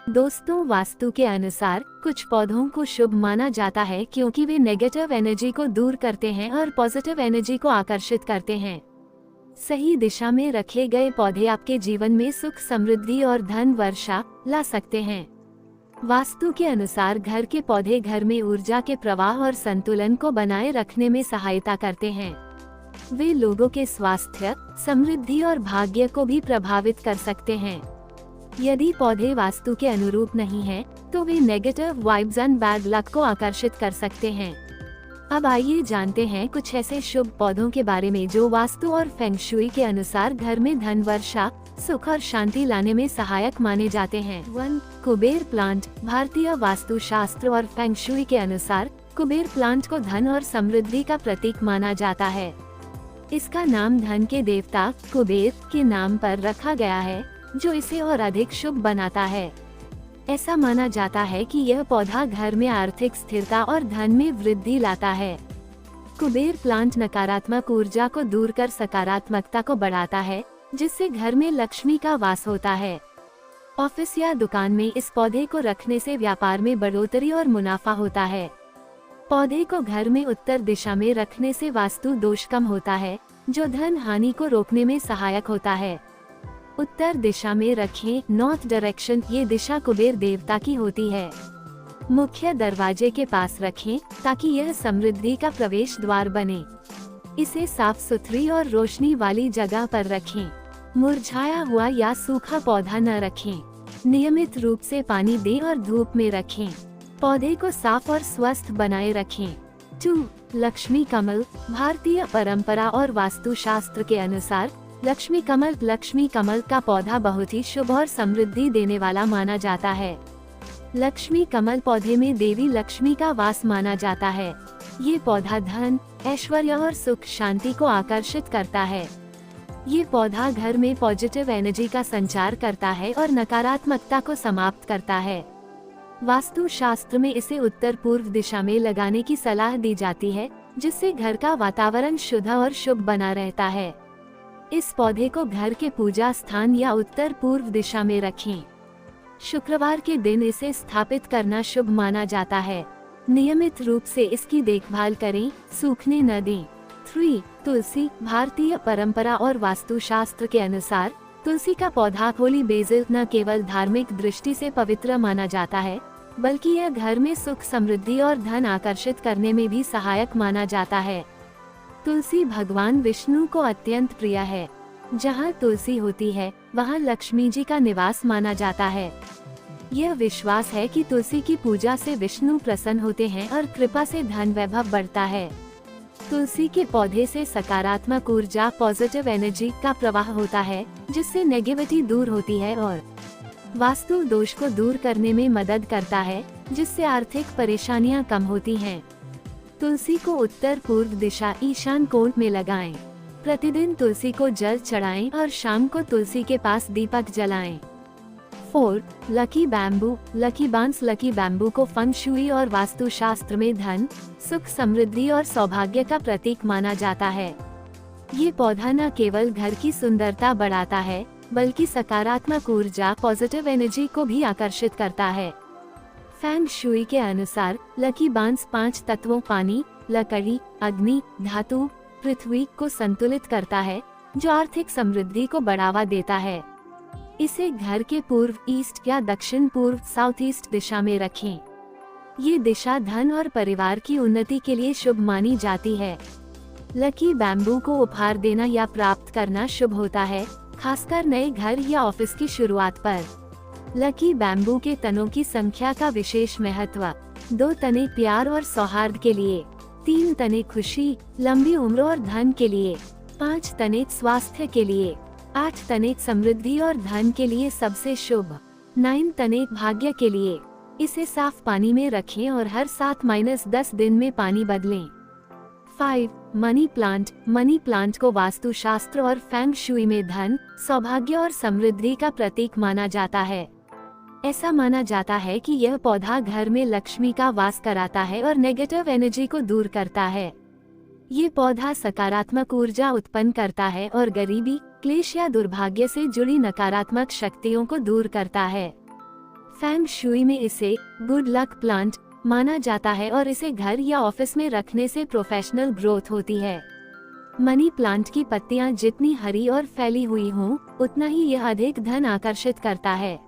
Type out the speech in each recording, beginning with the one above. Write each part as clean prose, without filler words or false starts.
दोस्तों, वास्तु के अनुसार कुछ पौधों को शुभ माना जाता है क्योंकि वे नेगेटिव एनर्जी को दूर करते हैं और पॉजिटिव एनर्जी को आकर्षित करते हैं। सही दिशा में रखे गए पौधे आपके जीवन में सुख, समृद्धि और धन वर्षा ला सकते हैं। वास्तु के अनुसार घर के पौधे घर में ऊर्जा के प्रवाह और संतुलन को बनाए रखने में सहायता करते हैं। वे लोगों के स्वास्थ्य, समृद्धि और भाग्य को भी प्रभावित कर सकते हैं। यदि पौधे वास्तु के अनुरूप नहीं हैं, तो वे negative vibes and bad luck को आकर्षित कर सकते हैं। अब आइए जानते हैं कुछ ऐसे शुभ पौधों के बारे में जो वास्तु और फेंग शुई के अनुसार घर में धन वर्षा, सुख और शांति लाने में सहायक माने जाते हैं। 1. कुबेर प्लांट। भारतीय वास्तु शास्त्र और फेंग शुई के अनुसार कुबेर प्लांट को धन और समृद्धि का प्रतीक माना जाता है। इसका नाम धन के देवता कुबेर के नाम पर रखा गया है, जो इसे और अधिक शुभ बनाता है। ऐसा माना जाता है कि यह पौधा घर में आर्थिक स्थिरता और धन में वृद्धि लाता है। कुबेर प्लांट नकारात्मक ऊर्जा को दूर कर सकारात्मकता को बढ़ाता है, जिससे घर में लक्ष्मी का वास होता है। ऑफिस या दुकान में इस पौधे को रखने से व्यापार में बढ़ोतरी और मुनाफा होता है। पौधे को घर में उत्तर दिशा में रखने से वास्तु दोष कम होता है, जो धन हानि को रोकने में सहायक होता है। उत्तर दिशा में रखें, नॉर्थ डायरेक्शन। ये दिशा कुबेर देवता की होती है। मुख्य दरवाजे के पास रखें ताकि यह समृद्धि का प्रवेश द्वार बने। इसे साफ सुथरी और रोशनी वाली जगह पर रखें। मुरझाया हुआ या सूखा पौधा न रखें। नियमित रूप से पानी दें और धूप में रखें। पौधे को साफ और स्वस्थ बनाए रखें। 2. लक्ष्मी कमल। भारतीय परंपरा और वास्तुशास्त्र के अनुसार लक्ष्मी कमल का पौधा बहुत ही शुभ और समृद्धि देने वाला माना जाता है। लक्ष्मी कमल पौधे में देवी लक्ष्मी का वास माना जाता है। ये पौधा धन, ऐश्वर्य और सुख शांति को आकर्षित करता है। ये पौधा घर में पॉजिटिव एनर्जी का संचार करता है और नकारात्मकता को समाप्त करता है। वास्तु शास्त्र में इसे उत्तर पूर्व दिशा में लगाने की सलाह दी जाती है, जिससे घर का वातावरण शुद्ध और शुभ बना रहता है। इस पौधे को घर के पूजा स्थान या उत्तर पूर्व दिशा में रखें। शुक्रवार के दिन इसे स्थापित करना शुभ माना जाता है। नियमित रूप से इसकी देखभाल करें, सूखने न दें। 3. तुलसी। भारतीय परंपरा और वास्तुशास्त्र के अनुसार तुलसी का पौधा होली बेसिल न केवल धार्मिक दृष्टि से पवित्र माना जाता है, बल्कि यह घर में सुख, समृद्धि और धन आकर्षित करने में भी सहायक माना जाता है। तुलसी भगवान विष्णु को अत्यंत प्रिय है। जहाँ तुलसी होती है, वहाँ लक्ष्मी जी का निवास माना जाता है। यह विश्वास है कि तुलसी की पूजा से विष्णु प्रसन्न होते हैं और कृपा से धन वैभव बढ़ता है। तुलसी के पौधे से सकारात्मक ऊर्जा, पॉजिटिव एनर्जी का प्रवाह होता है, जिससे नेगेटिविटी दूर होती है और वास्तु दोष को दूर करने में मदद करता है, जिससे आर्थिक परेशानियां कम होती हैं। तुलसी को उत्तर पूर्व दिशा ईशान कोण में लगाएं। प्रतिदिन तुलसी को जल चढ़ाएं और शाम को तुलसी के पास दीपक जलाएं। 4. Lucky bamboo. लकी बैम्बू को फेंग शुई और वास्तुशास्त्र में धन, सुख, समृद्धि और सौभाग्य का प्रतीक माना जाता है। ये पौधा न केवल घर की सुंदरता बढ़ाता है, बल्कि सकारात्मक ऊर्जा, पॉजिटिव एनर्जी को भी आकर्षित करता है। फेंग शुई के अनुसार लकी बांस 5 तत्वों पानी, लकड़ी, अग्नि, धातु, पृथ्वी को संतुलित करता है, जो आर्थिक समृद्धि को बढ़ावा देता है। इसे घर के पूर्व, ईस्ट या दक्षिण पूर्व, साउथ ईस्ट दिशा में रखें। ये दिशा धन और परिवार की उन्नति के लिए शुभ मानी जाती है। लकी बैम्बू को उपहार देना या प्राप्त करना शुभ होता है, खासकर नए घर या ऑफिस की शुरुआत पर। लकी बैम्बू के तनों की संख्या का विशेष महत्व। 2 तने प्यार और सौहार्द के लिए, 3 तने खुशी, लंबी उम्र और धन के लिए, 5 तने स्वास्थ्य के लिए, 8 तने समृद्धि और धन के लिए सबसे शुभ, 9 तने भाग्य के लिए। इसे साफ पानी में रखें और हर 7-10 दिन में पानी बदलें। 5. Money plant. मनी प्लांट को वास्तुशास्त्र और फेंग शुई में धन, सौभाग्य और समृद्धि का प्रतीक माना जाता है। ऐसा माना जाता है कि यह पौधा घर में लक्ष्मी का वास कराता है और नेगेटिव एनर्जी को दूर करता है। ये पौधा सकारात्मक ऊर्जा उत्पन्न करता है और गरीबी, क्लेश या दुर्भाग्य से जुड़ी नकारात्मक शक्तियों को दूर करता है। फेंग शुई में इसे गुड लक प्लांट माना जाता है और इसे घर या ऑफिस में रखने से प्रोफेशनल ग्रोथ होती है। मनी प्लांट की पत्तियां जितनी हरी और फैली हुई हों, उतना ही यह अधिक धन आकर्षित करता है।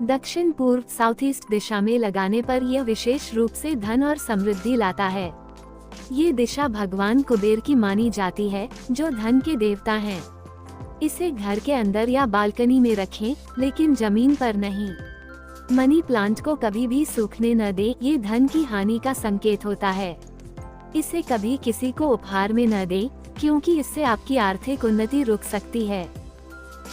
दक्षिण पूर्व साउथ ईस्ट दिशा में लगाने पर यह विशेष रूप से धन और समृद्धि लाता है। ये दिशा भगवान कुबेर की मानी जाती है, जो धन के देवता हैं। इसे घर के अंदर या बालकनी में रखें, लेकिन जमीन पर नहीं। मनी प्लांट को कभी भी सूखने न दें, ये धन की हानि का संकेत होता है। इसे कभी किसी को उपहार में न दें, क्योंकि इससे आपकी आर्थिक उन्नति रुक सकती है।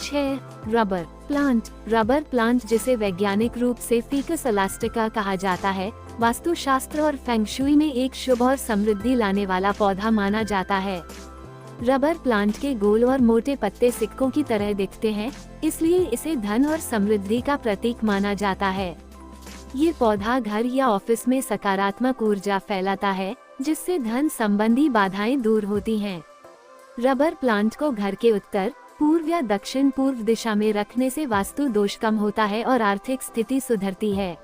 6. Rubber plant. रबर प्लांट, जिसे वैज्ञानिक रूप से फिकस एलास्टिका कहा जाता है, वास्तुशास्त्र और फेंग शुई में एक शुभ और समृद्धि लाने वाला पौधा माना जाता है। रबर प्लांट के गोल और मोटे पत्ते सिक्कों की तरह दिखते हैं, इसलिए इसे धन और समृद्धि का प्रतीक माना जाता है। ये पौधा घर या ऑफिस में सकारात्मक ऊर्जा फैलाता है, जिससे धन संबंधी बाधाएं दूर होती हैं। रबर प्लांट को घर के उत्तर, पूर्व या दक्षिण पूर्व दिशा में रखने से वास्तु दोष कम होता है और आर्थिक स्थिति सुधरती है।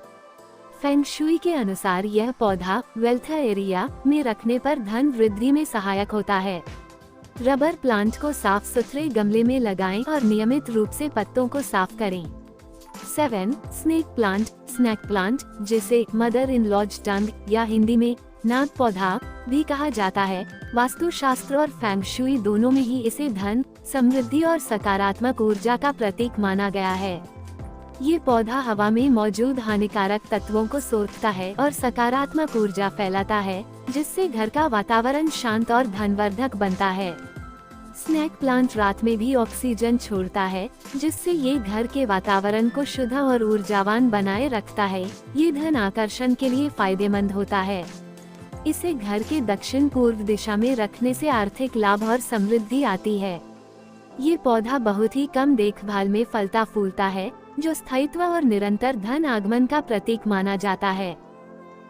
फेंग शुई के अनुसार यह पौधा वेल्थ एरिया में रखने पर धन वृद्धि में सहायक होता है। रबर प्लांट को साफ सुथरे गमले में लगाएं और नियमित रूप से पत्तों को साफ करें। 7. Snake plant. स्नेक प्लांट, जिसे मदर इन लॉज टंग या हिंदी में नाग पौधा भी कहा जाता है, वास्तुशास्त्र और फेंग शुई दोनों में ही इसे धन, समृद्धि और सकारात्मक ऊर्जा का प्रतीक माना गया है। ये पौधा हवा में मौजूद हानिकारक तत्वों को सोखता है और सकारात्मक ऊर्जा फैलाता है, जिससे घर का वातावरण शांत और धनवर्धक बनता है। स्नेक प्लांट रात में भी ऑक्सीजन छोड़ता है, जिससे ये घर के वातावरण को शुद्ध और ऊर्जावान बनाए रखता है। ये धन आकर्षण के लिए फायदेमंद होता है। इसे घर के दक्षिण पूर्व दिशा में रखने से आर्थिक लाभ और समृद्धि आती है। ये पौधा बहुत ही कम देखभाल में फलता फूलता है, जो स्थायित्व और निरंतर धन आगमन का प्रतीक माना जाता है।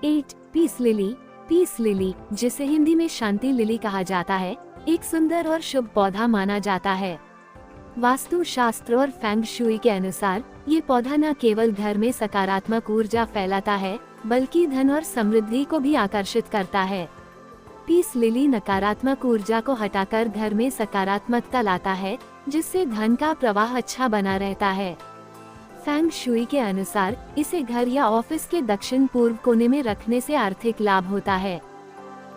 8. Peace lily. पीस लिली, जिसे हिंदी में शांति लिली कहा जाता है, एक सुंदर और शुभ पौधा माना जाता है। वास्तु शास्त्र और फेंग शुई के अनुसार ये पौधा न केवल घर में सकारात्मक ऊर्जा फैलाता है, बल्कि धन और समृद्धि को भी आकर्षित करता है। पीस लिली नकारात्मक ऊर्जा को हटाकर घर में सकारात्मकता लाता है, जिससे धन का प्रवाह अच्छा बना रहता है। फेंग शुई के अनुसार इसे घर या ऑफिस के दक्षिण पूर्व कोने में रखने से आर्थिक लाभ होता है।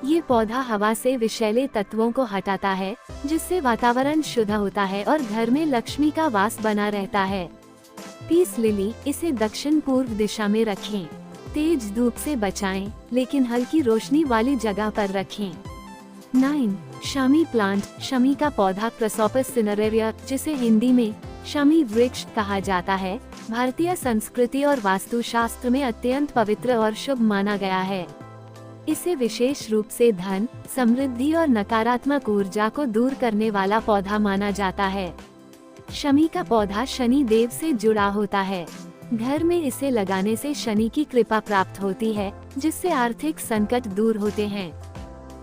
ये पौधा हवा से विषैले तत्वों को हटाता है, जिससे वातावरण शुद्ध होता है और घर में लक्ष्मी का वास बना रहता है। पीस लिली, इसे दक्षिण पूर्व दिशा में रखें। तेज धूप से बचाएं, लेकिन हल्की रोशनी वाली जगह पर रखें। 9. शमी प्लांट। शमी का पौधा क्रासोपस सिनेरेरिया, जिसे हिंदी में शमी वृक्ष कहा जाता है, भारतीय संस्कृति और वास्तुशास्त्र में अत्यंत पवित्र और शुभ माना गया है। इसे विशेष रूप से धन, समृद्धि और नकारात्मक ऊर्जा को दूर करने वाला पौधा माना जाता है। शमी का पौधा शनि देव से जुड़ा होता है। घर में इसे लगाने से शनि की कृपा प्राप्त होती है, जिससे आर्थिक संकट दूर होते हैं।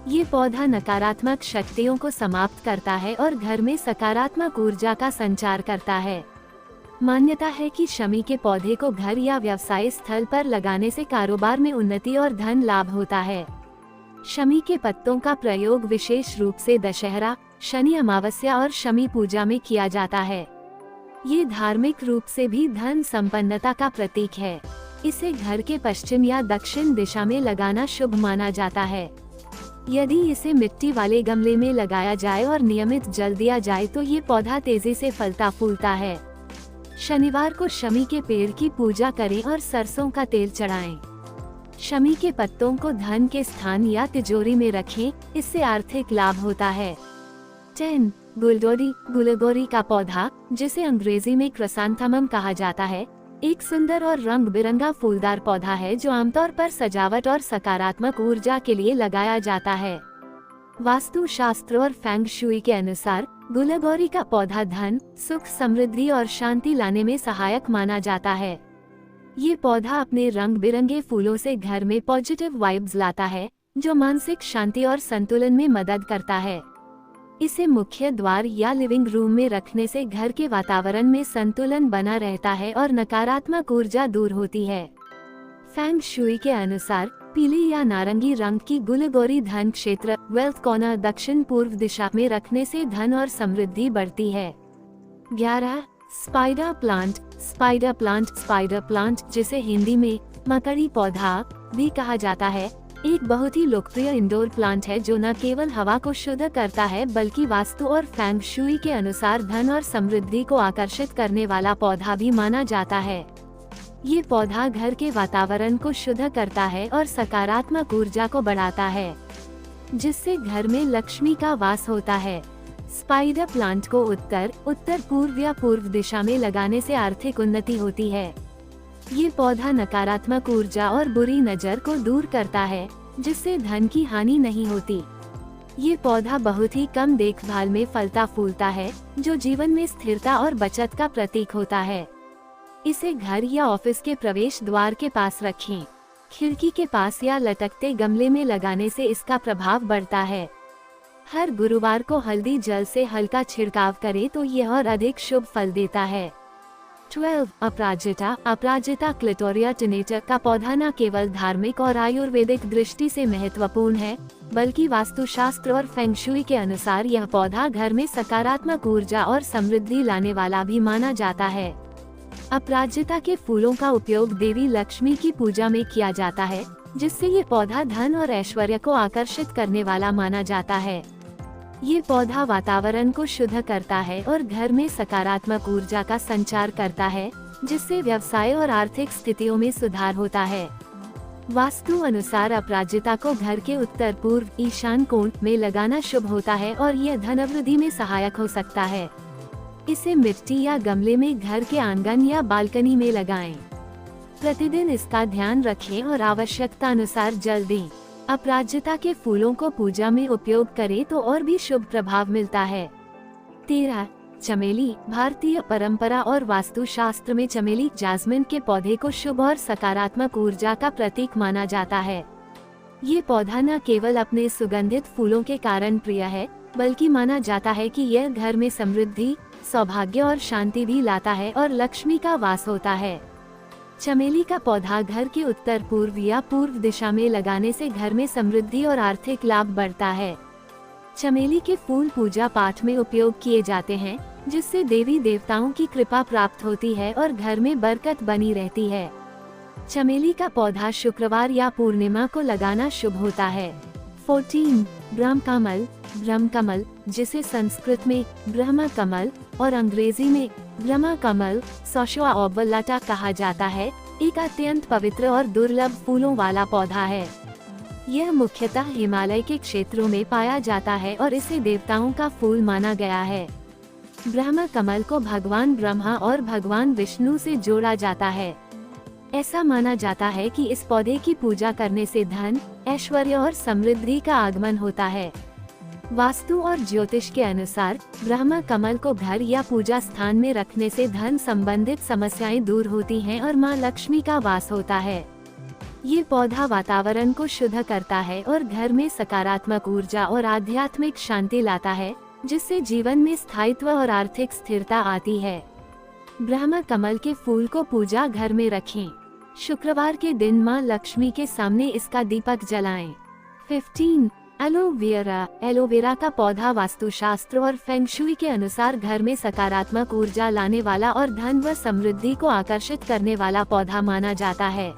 ये पौधा नकारात्मक शक्तियों को समाप्त करता है और घर में सकारात्मक ऊर्जा का संचार करता है। मान्यता है कि शमी के पौधे को घर या व्यवसाय स्थल पर लगाने से कारोबार में उन्नति और धन लाभ होता है। शमी के पत्तों का प्रयोग विशेष रूप से दशहरा, शनि अमावस्या और शमी पूजा में किया जाता है। ये धार्मिक रूप से भी धन संपन्नता का प्रतीक है। इसे घर के पश्चिम या दक्षिण दिशा में लगाना शुभ माना जाता है। यदि इसे मिट्टी वाले गमले में लगाया जाए और नियमित जल दिया जाए तो ये पौधा तेजी से फलता फूलता है। शनिवार को शमी के पेड़ की पूजा करें और सरसों का तेल चढ़ाएं। शमी के पत्तों को धन के स्थान या तिजोरी में रखें, इससे आर्थिक लाभ होता है। 10. गुलगोरी। गुलगोरी का पौधा, जिसे अंग्रेजी में क्रिसैंथेमम कहा जाता है, एक सुंदर और रंग बिरंगा फूलदार पौधा है जो आमतौर पर सजावट और सकारात्मक ऊर्जा के लिए लगाया जाता है। वास्तु शास्त्र और फेंग शुई के अनुसार गुलगोरी का पौधा धन, सुख, समृद्धि और शांति लाने में सहायक माना जाता है। ये पौधा अपने रंग बिरंगे फूलों से घर में पॉजिटिव वाइब्स लाता है, जो मानसिक शांति और संतुलन में मदद करता है। इसे मुख्य द्वार या लिविंग रूम में रखने से घर के वातावरण में संतुलन बना रहता है और नकारात्मक ऊर्जा दूर होती है। फेंग शुई के अनुसार पीली या नारंगी रंग की गुलगोरी धन क्षेत्र वेल्थ कॉर्नर दक्षिण पूर्व दिशा में रखने से धन और समृद्धि बढ़ती है। 11. Spider plant. स्पाइडर प्लांट जिसे हिंदी में मकड़ी पौधा भी कहा जाता है, एक बहुत ही लोकप्रिय इंडोर प्लांट है जो न केवल हवा को शुद्ध करता है बल्कि वास्तु और फेंग शुई के अनुसार धन और समृद्धि को आकर्षित करने वाला पौधा भी माना जाता है। ये पौधा घर के वातावरण को शुद्ध करता है और सकारात्मक ऊर्जा को बढ़ाता है, जिससे घर में लक्ष्मी का वास होता है। स्पाइडर प्लांट को उत्तर पूर्व या पूर्व दिशा में लगाने से आर्थिक उन्नति होती है। ये पौधा नकारात्मक ऊर्जा और बुरी नजर को दूर करता है, जिससे धन की हानि नहीं होती। ये पौधा बहुत ही कम देखभाल में फलता फूलता है, जो जीवन में स्थिरता और बचत का प्रतीक होता है। इसे घर या ऑफिस के प्रवेश द्वार के पास रखें। खिड़की के पास या लटकते गमले में लगाने से इसका प्रभाव बढ़ता है। हर गुरुवार को हल्दी जल से हल्का छिड़काव करें तो यह और अधिक शुभ फल देता है। 12. अपराजिता क्लिटोरिया टिनेटर का पौधा न केवल धार्मिक और आयुर्वेदिक दृष्टि से महत्वपूर्ण है, बल्कि वास्तुशास्त्र और फेंग शुई के अनुसार यह पौधा घर में सकारात्मक ऊर्जा और समृद्धि लाने वाला भी माना जाता है। अपराजिता के फूलों का उपयोग देवी लक्ष्मी की पूजा में किया जाता है, जिससे ये पौधा धन और ऐश्वर्य को आकर्षित करने वाला माना जाता है। ये पौधा वातावरण को शुद्ध करता है और घर में सकारात्मक ऊर्जा का संचार करता है, जिससे व्यवसाय और आर्थिक स्थितियों में सुधार होता है। वास्तु अनुसार अपराजिता को घर के उत्तर पूर्व ईशान कोण में लगाना शुभ होता है और यह धनवृद्धि में सहायक हो सकता है। इसे मिट्टी या गमले में घर के आंगन या बालकनी में लगाएं। प्रतिदिन इसका ध्यान रखें और आवश्यकता अनुसार जल दें। अपराजिता के फूलों को पूजा में उपयोग करें तो और भी शुभ प्रभाव मिलता है। 13. चमेली। भारतीय परंपरा और वास्तुशास्त्र में चमेली जास्मिन के पौधे को शुभ और सकारात्मक ऊर्जा का प्रतीक माना जाता है। ये पौधा न केवल अपने सुगंधित फूलों के कारण प्रिय है, बल्कि माना जाता है कि यह घर में समृद्धि, सौभाग्य और शांति भी लाता है और लक्ष्मी का वास होता है। चमेली का पौधा घर के उत्तर पूर्व या पूर्व दिशा में लगाने से घर में समृद्धि और आर्थिक लाभ बढ़ता है। चमेली के फूल पूजा पाठ में उपयोग किए जाते हैं, जिससे देवी देवताओं की कृपा प्राप्त होती है और घर में बरकत बनी रहती है। चमेली का पौधा शुक्रवार या पूर्णिमा को लगाना शुभ होता है। 14. ब्रह्म कमल जिसे संस्कृत में ब्रह्म कमल और अंग्रेजी में ब्रह्मा कमल सोशुआ ओबलाटा कहा जाता है, एक अत्यंत पवित्र और दुर्लभ फूलों वाला पौधा है। यह मुख्यतः हिमालय के क्षेत्रों में पाया जाता है और इसे देवताओं का फूल माना गया है। ब्रह्म कमल को भगवान ब्रह्मा और भगवान विष्णु से जोड़ा जाता है। ऐसा माना जाता है कि इस पौधे की पूजा करने से धन, ऐश्वर्य और समृद्धि का आगमन होता है। वास्तु और ज्योतिष के अनुसार ब्रह्म कमल को घर या पूजा स्थान में रखने से धन संबंधित समस्याएं दूर होती हैं और मां लक्ष्मी का वास होता है। ये पौधा वातावरण को शुद्ध करता है और घर में सकारात्मक ऊर्जा और आध्यात्मिक शांति लाता है, जिससे जीवन में स्थायित्व और आर्थिक स्थिरता आती है। ब्रह्म कमल के फूल को पूजा घर में रखें। शुक्रवार के दिन मां लक्ष्मी के सामने इसका दीपक जलाएं। 15. एलोवेरा का पौधा वास्तुशास्त्र और फेंग शुई के अनुसार घर में सकारात्मक ऊर्जा लाने वाला और धन व समृद्धि को आकर्षित करने वाला पौधा माना जाता है।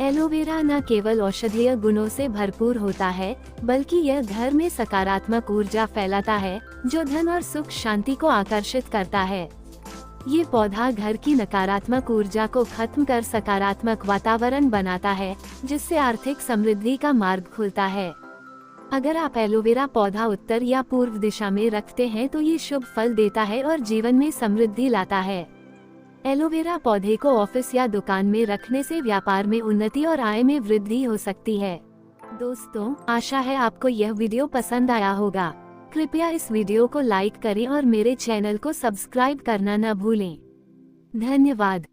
एलोवेरा न केवल औषधीय गुणों से भरपूर होता है, बल्कि यह घर में सकारात्मक ऊर्जा फैलाता है, जो धन और सुख शांति को आकर्षित करता है। ये पौधा घर की नकारात्मक ऊर्जा को खत्म कर सकारात्मक वातावरण बनाता है, जिससे आर्थिक समृद्धि का मार्ग खुलता है। अगर आप एलोवेरा पौधा उत्तर या पूर्व दिशा में रखते हैं तो ये शुभ फल देता है और जीवन में समृद्धि लाता है। एलोवेरा पौधे को ऑफिस या दुकान में रखने से व्यापार में उन्नति और आय में वृद्धि हो सकती है। दोस्तों, आशा है आपको यह वीडियो पसंद आया होगा। कृपया इस वीडियो को लाइक करें और मेरे चैनल को सब्सक्राइब करना न भूलें। धन्यवाद।